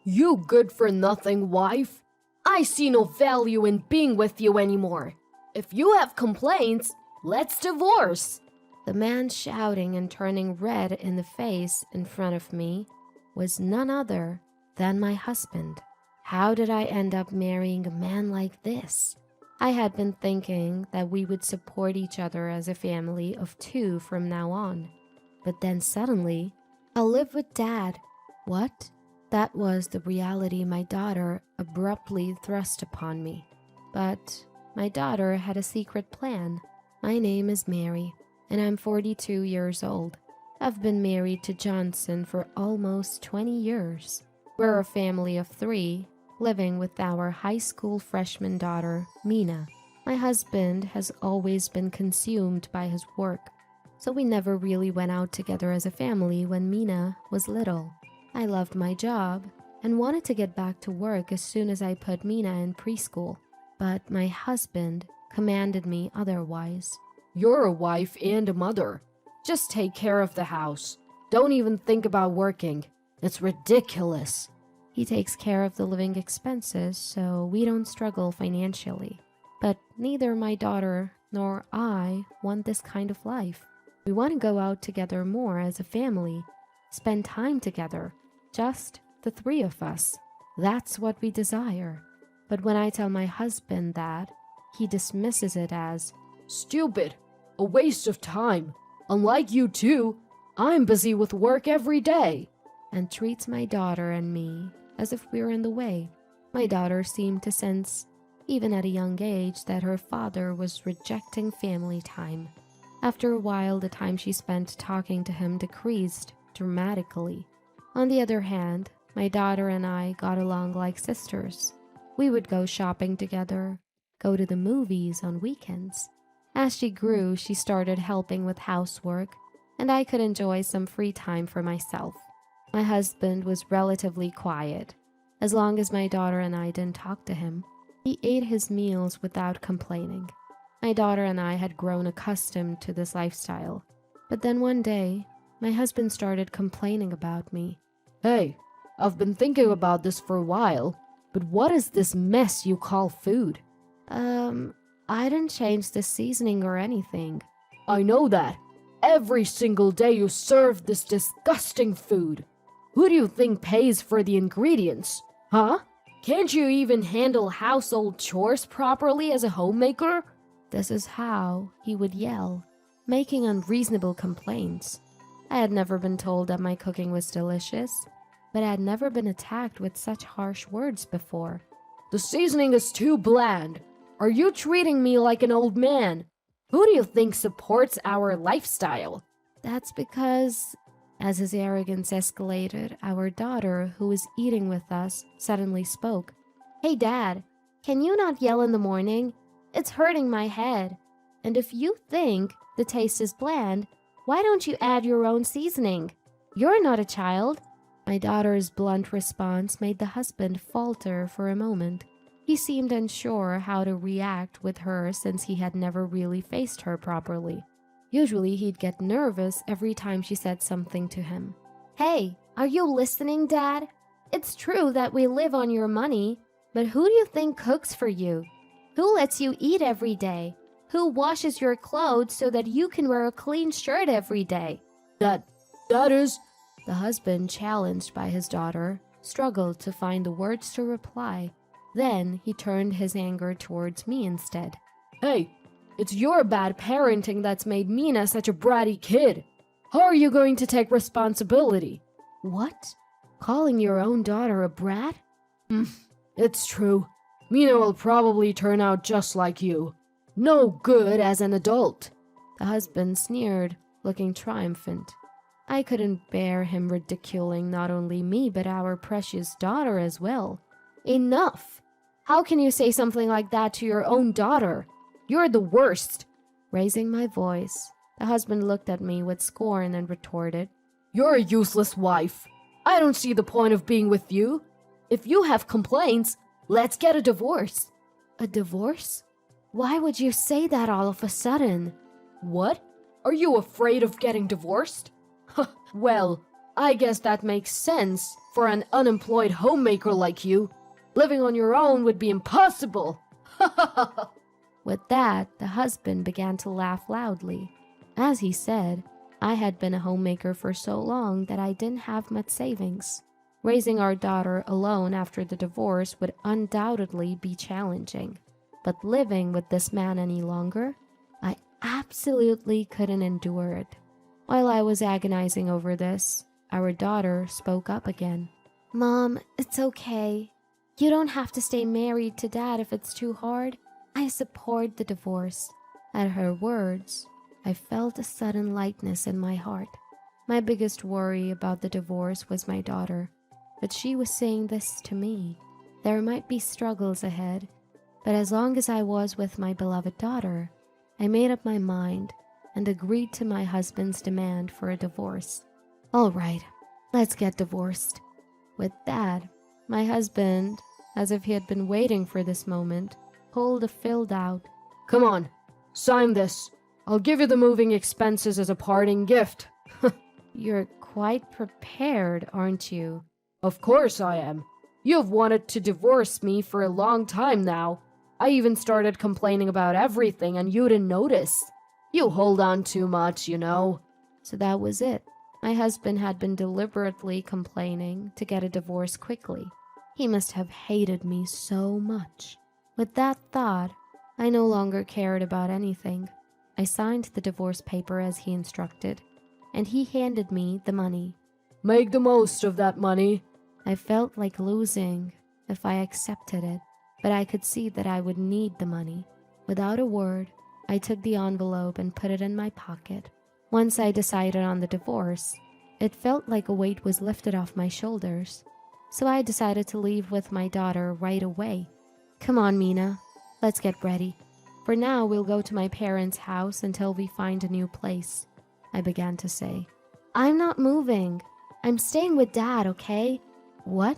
You good-for-nothing wife. I see no value in being with you anymore. If you have complaints, let's divorce. The man shouting and turning red in the face in front of me was none other than my husband. How did I end up marrying a man like this? I had been thinking that we would support each other as a family of two from now on. But then suddenly, I'll live with Dad. What? That was the reality my daughter abruptly thrust upon me. But my daughter had a secret plan. My name is Mary, and I'm 42 years old. I've been married to Johnson for almost 20 years. We're a family of 3, living with our high school freshman daughter, Mina. My husband has always been consumed by his work, so we never really went out together as a family when Mina was little. I loved my job and wanted to get back to work as soon as I put Mina in preschool, but my husband commanded me otherwise. You're a wife and a mother. Just take care of the house. Don't even think about working. It's ridiculous. He takes care of the living expenses, so we don't struggle financially. But neither my daughter nor I want this kind of life. We want to go out together more as a family, spend time together, just the 3 of us. That's what we desire. But when I tell my husband that, he dismisses it as stupid, a waste of time. Unlike you two, I'm busy with work every day, and treats my daughter and me as if we're in the way. My daughter seemed to sense, even at a young age, that her father was rejecting family time. After a while, the time she spent talking to him decreased dramatically. On the other hand, my daughter and I got along like sisters. We would go shopping together, go to the movies on weekends. As she grew, she started helping with housework, and I could enjoy some free time for myself. My husband was relatively quiet. As long as my daughter and I didn't talk to him, he ate his meals without complaining. My daughter and I had grown accustomed to this lifestyle. But then one day, my husband started complaining about me. Hey, I've been thinking about this for a while, but what is this mess you call food? I didn't change the seasoning or anything. I know that. Every single day you serve this disgusting food. Who do you think pays for the ingredients? Huh? Can't you even handle household chores properly as a homemaker? This is how he would yell, making unreasonable complaints. I had never been told that my cooking was delicious, but I had never been attacked with such harsh words before. The seasoning is too bland. Are you treating me like an old man? Who do you think supports our lifestyle? That's because, as his arrogance escalated, our daughter, who was eating with us, suddenly spoke. Hey, Dad, can you not yell in the morning? It's hurting my head. And if you think the taste is bland, why don't you add your own seasoning? You're not a child. My daughter's blunt response made the husband falter for a moment. He seemed unsure how to react with her since he had never really faced her properly. Usually he'd get nervous every time she said something to him. Hey, are you listening, Dad? It's true that we live on your money, but who do you think cooks for you? Who lets you eat every day? Who washes your clothes so that you can wear a clean shirt every day? That is... The husband, challenged by his daughter, struggled to find the words to reply. Then he turned his anger towards me instead. Hey, it's your bad parenting that's made Mina such a bratty kid. How are you going to take responsibility? What? Calling your own daughter a brat? It's true. Mina will probably turn out just like you. No good as an adult. The husband sneered, looking triumphant. I couldn't bear him ridiculing not only me but our precious daughter as well. Enough! How can you say something like that to your own daughter? You're the worst! Raising my voice, the husband looked at me with scorn and retorted, You're a useless wife. I don't see the point of being with you. If you have complaints, let's get a divorce. A divorce? Why would you say that all of a sudden? What? Are you afraid of getting divorced? Well, I guess that makes sense for an unemployed homemaker like you. Living on your own would be impossible. With that, the husband began to laugh loudly. As he said, I had been a homemaker for so long that I didn't have much savings. Raising our daughter alone after the divorce would undoubtedly be challenging. But living with this man any longer, I absolutely couldn't endure it. While I was agonizing over this, our daughter spoke up again. Mom, it's okay. You don't have to stay married to Dad if it's too hard. I support the divorce. At her words, I felt a sudden lightness in my heart. My biggest worry about the divorce was my daughter, but she was saying this to me. There might be struggles ahead, but as long as I was with my beloved daughter, I made up my mind and agreed to my husband's demand for a divorce. All right, let's get divorced. With that, my husband, as if he had been waiting for this moment, pulled a filled out. Come on, sign this. I'll give you the moving expenses as a parting gift. You're quite prepared, aren't you? Of course I am. You've wanted to divorce me for a long time now. I even started complaining about everything and you didn't notice. You hold on too much, you know. So that was it. My husband had been deliberately complaining to get a divorce quickly. He must have hated me so much. With that thought, I no longer cared about anything. I signed the divorce paper as he instructed, and he handed me the money. Make the most of that money. I felt like losing if I accepted it, but I could see that I would need the money. Without a word, I took the envelope and put it in my pocket. Once I decided on the divorce, it felt like a weight was lifted off my shoulders. So I decided to leave with my daughter right away. Come on, Mina, let's get ready. For now, we'll go to my parents' house until we find a new place, I began to say. I'm not moving. I'm staying with Dad, okay? What?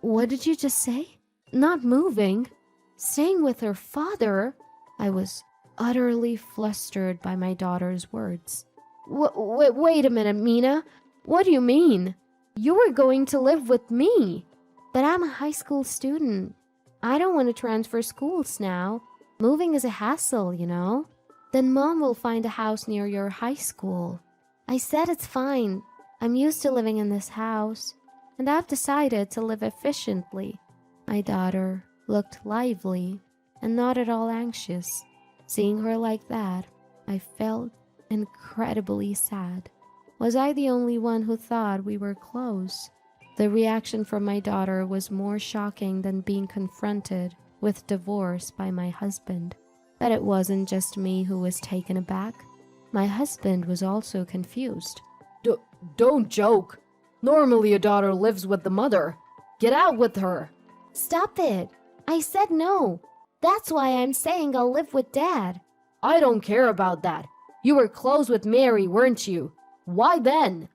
What did you just say? Not moving? Staying with her father? I was utterly flustered by my daughter's words. Wait a minute, Mina. What do you mean? You were going to live with me. But I'm a high school student. I don't want to transfer schools now. Moving is a hassle, you know. Then Mom will find a house near your high school. I said it's fine. I'm used to living in this house, and I've decided to live efficiently. My daughter looked lively and not at all anxious. Seeing her like that, I felt incredibly sad. Was I the only one who thought we were close? The reaction from my daughter was more shocking than being confronted with divorce by my husband. But it wasn't just me who was taken aback. My husband was also confused. Don't joke. Normally a daughter lives with the mother. Get out with her. Stop it. I said no. That's why I'm saying I'll live with Dad. I don't care about that. You were close with Mary, weren't you? Why then?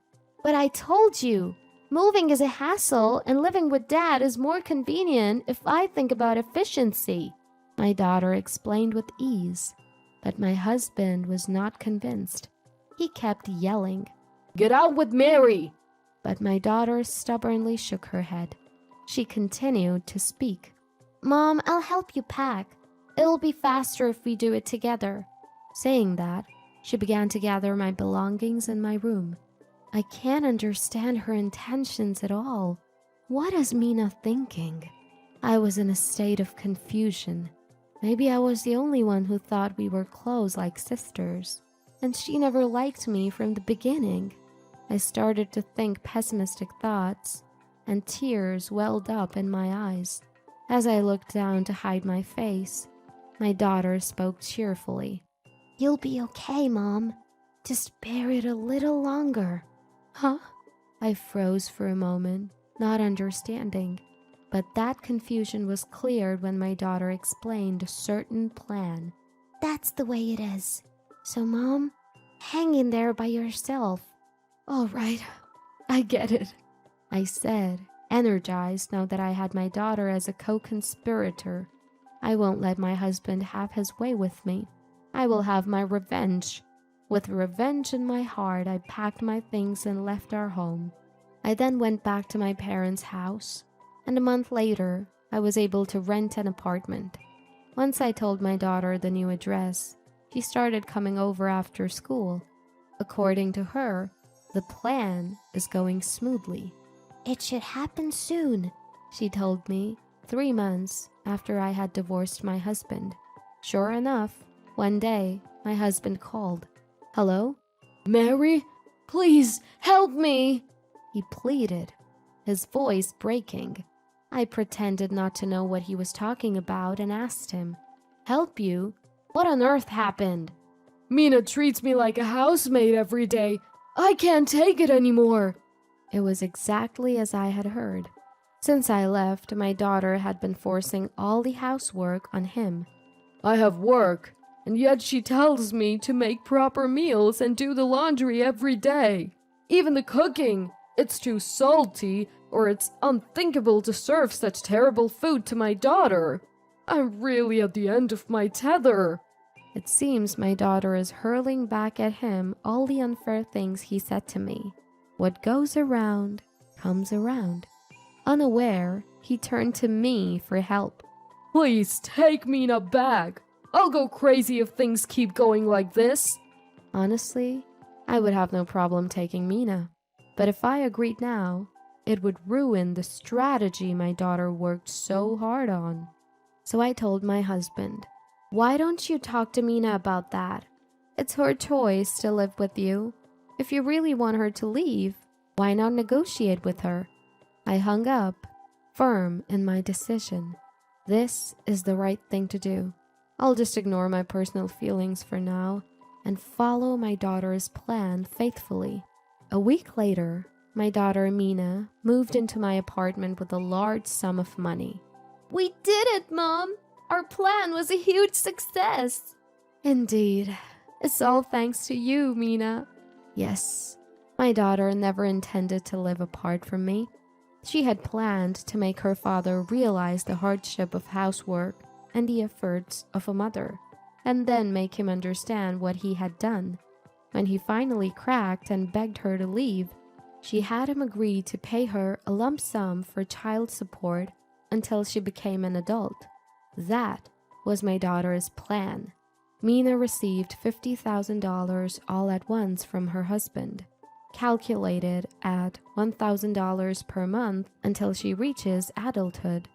But I told you. Moving is a hassle, and living with Dad is more convenient if I think about efficiency, my daughter explained with ease. But my husband was not convinced. He kept yelling, Get out with Mary! But my daughter stubbornly shook her head. She continued to speak. Mom, I'll help you pack. It'll be faster if we do it together. Saying that, she began to gather my belongings in my room. I can't understand her intentions at all. What is Mina thinking? I was in a state of confusion. Maybe I was the only one who thought we were close like sisters, and she never liked me from the beginning. I started to think pessimistic thoughts, and tears welled up in my eyes. As I looked down to hide my face, my daughter spoke cheerfully. You'll be okay, Mom. Just bear it a little longer. Huh? I froze for a moment, not understanding. But that confusion was cleared when my daughter explained a certain plan. That's the way it is. So, Mom, hang in there by yourself. All right, I get it, I said, energized now that I had my daughter as a co-conspirator. I won't let my husband have his way with me. I will have my revenge. With revenge in my heart, I packed my things and left our home. I then went back to my parents' house, and a month later, I was able to rent an apartment. Once I told my daughter the new address, she started coming over after school. According to her, the plan is going smoothly. It should happen soon, she told me 3 months after I had divorced my husband. Sure enough, one day, my husband called. Hello? Mary, please help me. He pleaded, his voice breaking. I pretended not to know what he was talking about and asked him, Help you? What on earth happened? Mina treats me like a housemaid every day. I can't take it anymore. It was exactly as I had heard. Since I left, my daughter had been forcing all the housework on him. I have work, and yet she tells me to make proper meals and do the laundry every day. Even the cooking. It's too salty, or it's unthinkable to serve such terrible food to my daughter. I'm really at the end of my tether. It seems my daughter is hurling back at him all the unfair things he said to me. What goes around comes around. Unaware, he turned to me for help. Please take Mina back. I'll go crazy if things keep going like this. Honestly, I would have no problem taking Mina. But if I agreed now, it would ruin the strategy my daughter worked so hard on. So I told my husband, Why don't you talk to Mina about that? It's her choice to live with you. If you really want her to leave, why not negotiate with her? I hung up, firm in my decision. This is the right thing to do. I'll just ignore my personal feelings for now and follow my daughter's plan faithfully. A week later, my daughter Mina moved into my apartment with a large sum of money. We did it, Mom! Our plan was a huge success! Indeed. It's all thanks to you, Mina. Yes, my daughter never intended to live apart from me. She had planned to make her father realize the hardship of housework and the efforts of a mother, and then make him understand what he had done. When he finally cracked and begged her to leave, she had him agree to pay her a lump sum for child support until she became an adult. That was my daughter's plan. Mina received $50,000 all at once from her husband, calculated at $1,000 per month until she reaches adulthood.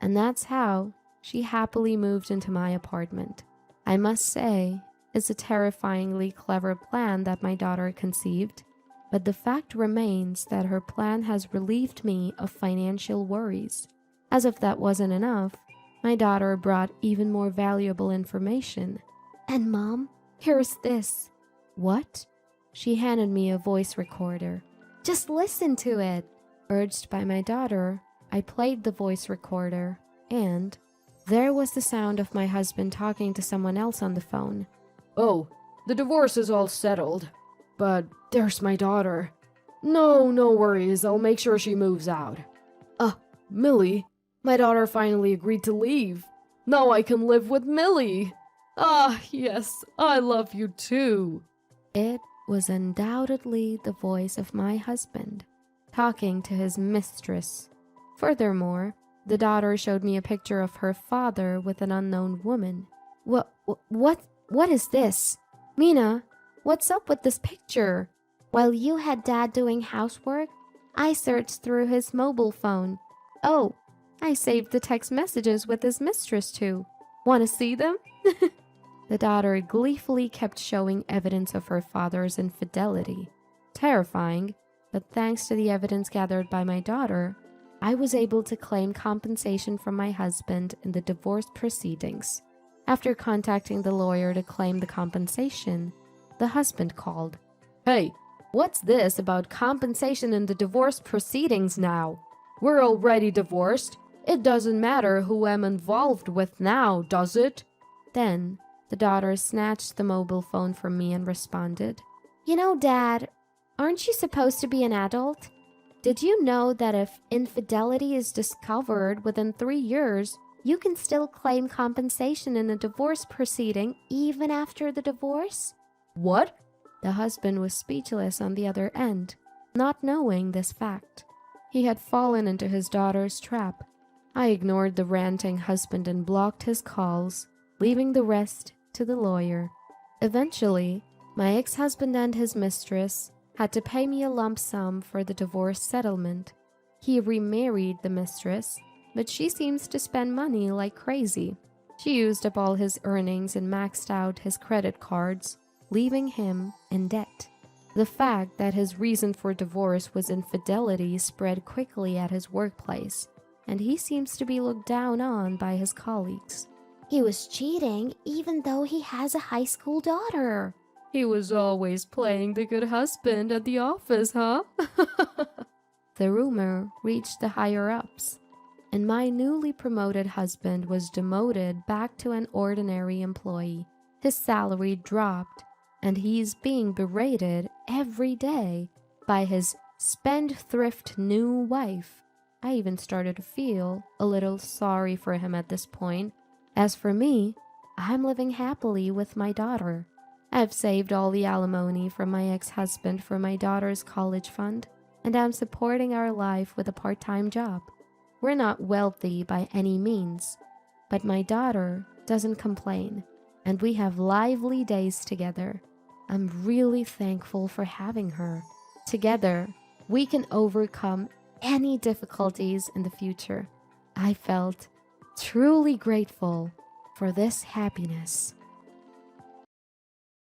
And that's how she happily moved into my apartment. I must say, it's a terrifyingly clever plan that my daughter conceived, but the fact remains that her plan has relieved me of financial worries. As if that wasn't enough, my daughter brought even more valuable information. And Mom, here's this. What? She handed me a voice recorder. Just listen to it. Urged by my daughter, I played the voice recorder, and there was the sound of my husband talking to someone else on the phone. Oh, the divorce is all settled. But there's my daughter. No worries. I'll make sure she moves out. Millie, my daughter finally agreed to leave. Now I can live with Millie. Ah, yes, I love you too. It was undoubtedly the voice of my husband, talking to his mistress. Furthermore, the daughter showed me a picture of her father with an unknown woman. What is this? Mina, what's up with this picture? While you had Dad doing housework, I searched through his mobile phone. Oh, I saved the text messages with his mistress too. Want to see them? The daughter gleefully kept showing evidence of her father's infidelity. Terrifying, but thanks to the evidence gathered by my daughter, I was able to claim compensation from my husband in the divorce proceedings. After contacting the lawyer to claim the compensation, the husband called. Hey, what's this about compensation in the divorce proceedings now? We're already divorced. It doesn't matter who I'm involved with now, does it? Then, the daughter snatched the mobile phone from me and responded, You know, Dad, aren't you supposed to be an adult? Did you know that if infidelity is discovered within 3 years, you can still claim compensation in a divorce proceeding even after the divorce? What? The husband was speechless on the other end. not knowing this fact. He had fallen into his daughter's trap. I ignored the ranting husband and blocked his calls, leaving the rest to the lawyer. Eventually, my ex-husband and his mistress had to pay me a lump sum for the divorce settlement. He remarried the mistress, but she seems to spend money like crazy. She used up all his earnings and maxed out his credit cards, leaving him in debt. The fact that his reason for divorce was infidelity spread quickly at his workplace, and he seems to be looked down on by his colleagues. He was cheating even though he has a high school daughter. He was always playing the good husband at the office, huh? The rumor reached the higher-ups, and my newly promoted husband was demoted back to an ordinary employee. His salary dropped, and he's being berated every day by his spendthrift new wife. I even started to feel a little sorry for him at this point. As for me, I'm living happily with my daughter. I've saved all the alimony from my ex-husband for my daughter's college fund, and I'm supporting our life with a part-time job. We're not wealthy by any means, but my daughter doesn't complain, and we have lively days together. I'm really thankful for having her. Together, we can overcome any difficulties in the future. I felt truly grateful for this happiness.